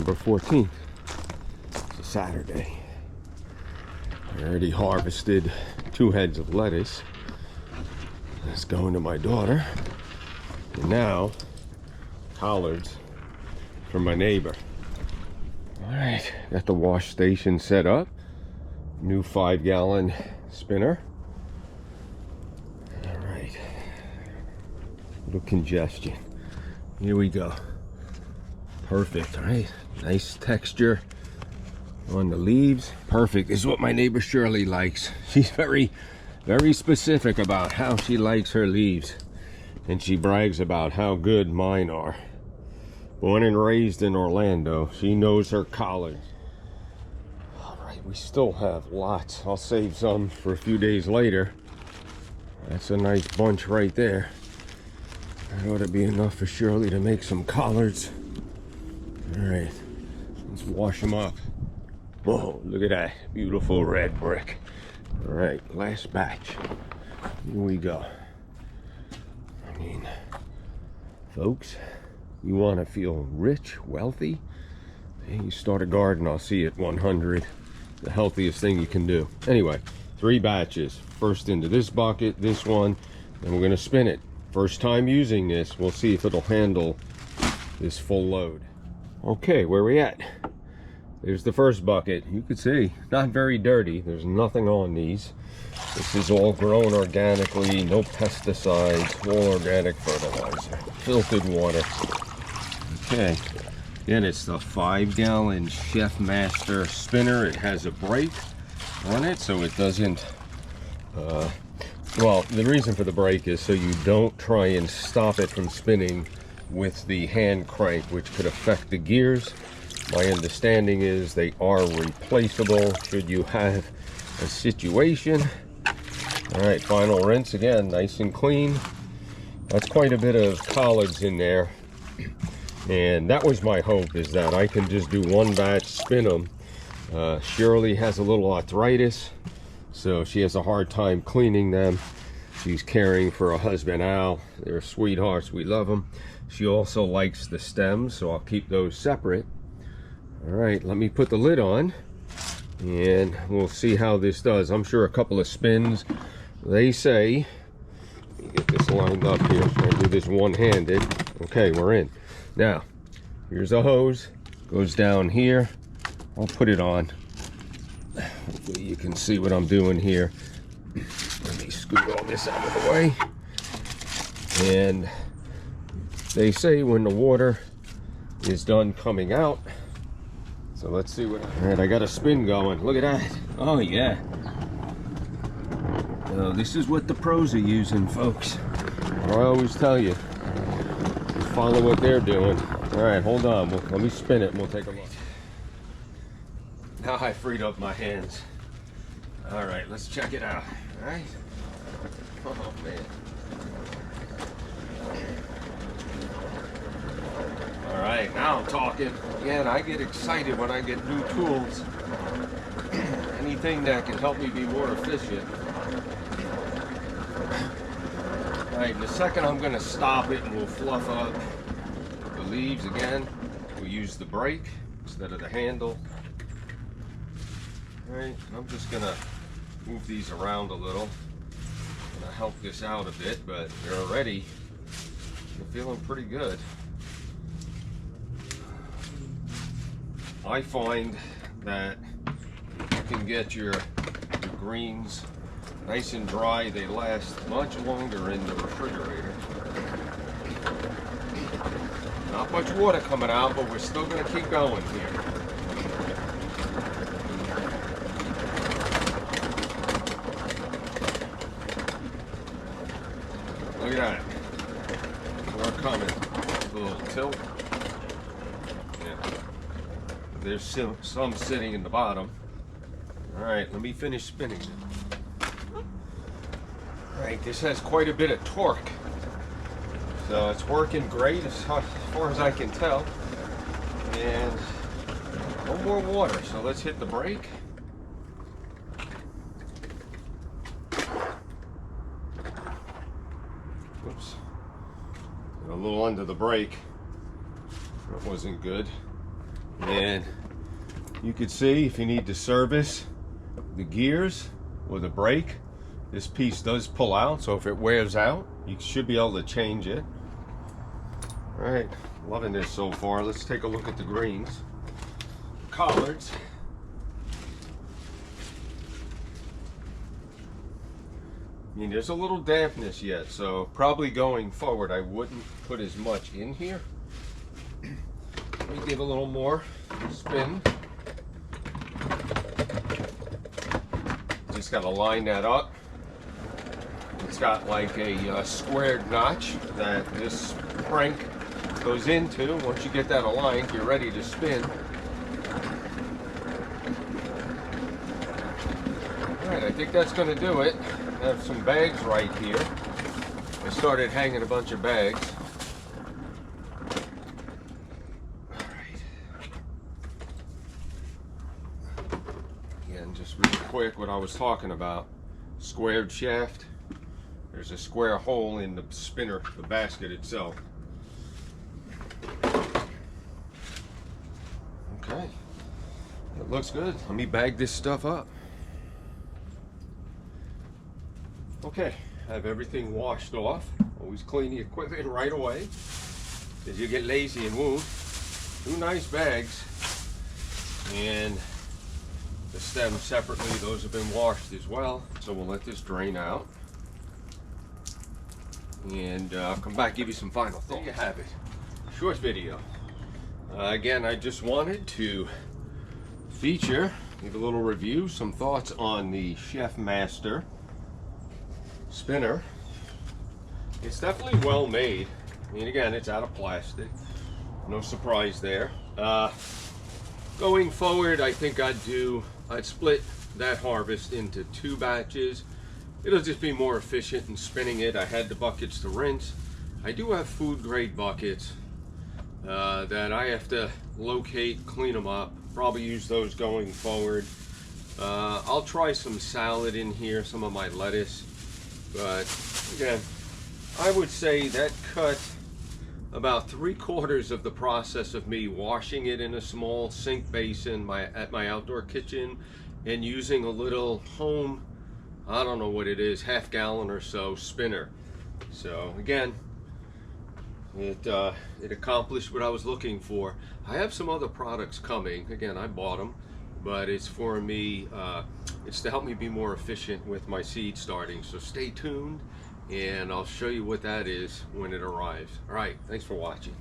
December 14th. It's a Saturday. I already harvested 2 heads of lettuce. That's going to my daughter. And now, collards from my neighbor. Alright, got the wash station set up. New 5-gallon spinner. Alright. Little congestion. Here we go. Perfect, right? Nice texture on the leaves. Perfect. This is what my neighbor Shirley likes. She's very specific about how she likes her leaves. And she brags about how good mine are. Born and raised in Orlando, she knows her collards. Alright, we still have lots. I'll save some for a few days later. That's a nice bunch right there. That ought to be enough for Shirley to make some collards. Alright, let's wash them up. Whoa, look at that beautiful red brick. Alright, last batch. Here we go. I mean, folks, you want to feel rich, wealthy? You start a garden, I'll see at 100. The healthiest thing you can do. Anyway, 3 batches. First into this bucket, this one, and we're going to spin it. First time using this, we'll see if it'll handle this full load. Okay, where we at? There's the first bucket. You can see, not very dirty. There's nothing on these. This is all grown organically, no pesticides, all organic fertilizer, filtered water. Okay, again, it's the 5-gallon Chef Master spinner. It has a brake on it, so it doesn't, well, the reason for the brake is so you don't try and stop it from spinning with the hand crank, which could affect the gears. My understanding is they are replaceable should you have a situation. All right, final rinse again, nice and clean. That's quite a bit of collards in there. And that was my hope, is that I can just do 1 batch, spin them. Shirley has a little arthritis, so she has a hard time cleaning them. She's caring for her husband, Al. They're sweethearts, we love them. She also likes the stems, so I'll keep those separate. All right, let me put the lid on, and we'll see how this does. I'm sure a couple of spins. They say, let me get this lined up here, so I'll do this one-handed. Okay, we're in. Now, here's a hose, goes down here. I'll put it on. Hopefully you can see what I'm doing here. Let me scoot all this out of the way. And they say when the water is done coming out, so let's see what. All right, I got a spin going. Look at that. Oh yeah. This is what the pros are using, folks. I always tell you, follow what they're doing. All right, hold on. Let me spin it and we'll take a look. Now I freed up my hands. All right, let's check it out. All right. Oh man. All right, now I'm talking. Again, I get excited when I get new tools. Anything that can help me be more efficient. All right, in a second I'm gonna stop it and we'll fluff up the leaves again. We'll use the brake instead of the handle. All right, I'm just gonna move these around a little. Gonna help this out a bit, but they're already feeling pretty good. I find that you can get your greens nice and dry. They last much longer in the refrigerator. Not much water coming out, but we're still going to keep going here. Look at that. More coming. A little tilt. There's some sitting in the bottom. All right, let me finish spinning. All right, this has quite a bit of torque. So it's working great as far as I can tell. And no more water, so let's hit the brake. Whoops. A little under the brake. That wasn't good. And you can see if you need to service the gears or the brake, this piece does pull out, so if it wears out, you should be able to change it. All right, loving this so far. Let's take a look at the greens. Collards. I mean, there's a little dampness yet, so probably going forward I wouldn't put as much in here. Let me give a little more spin. Just got to line that up. It's got like a squared notch that this crank goes into. Once you get that aligned, you're ready to spin. Alright, I think that's going to do it. I have some bags right here. I started hanging a bunch of bags. Alright. Again, just real quick what I was talking about. Squared shaft. There's a square hole in the spinner, the basket itself. Okay. It looks good. Let me bag this stuff up. Okay, I have everything washed off. Always clean the equipment right away, because you get lazy and won't. 2 nice bags, and the stems separately, those have been washed as well. So we'll let this drain out, and I'll come back, give you some final thoughts. There you have it, short video. Again, I just wanted to feature, give a little review, some thoughts on the Chef Master spinner. It's definitely well made. I mean, again, it's out of plastic, no surprise there. Going forward, I think I'd split that harvest into 2 batches. It'll just be more efficient in spinning it. I had the buckets to rinse. I do have food grade buckets that I have to locate, clean them up, probably use those going forward. I'll try some salad in here, some of my lettuce. But again, I would say that cut about 3/4 of the process of me washing it in a small sink basin at my outdoor kitchen and using a little home, I don't know what it is, half gallon or so spinner. So again, it accomplished what I was looking for. I have some other products coming. Again, I bought them, but it's for me, it's to help me be more efficient with my seed starting. So stay tuned, and I'll show you what that is when it arrives. All right, thanks for watching.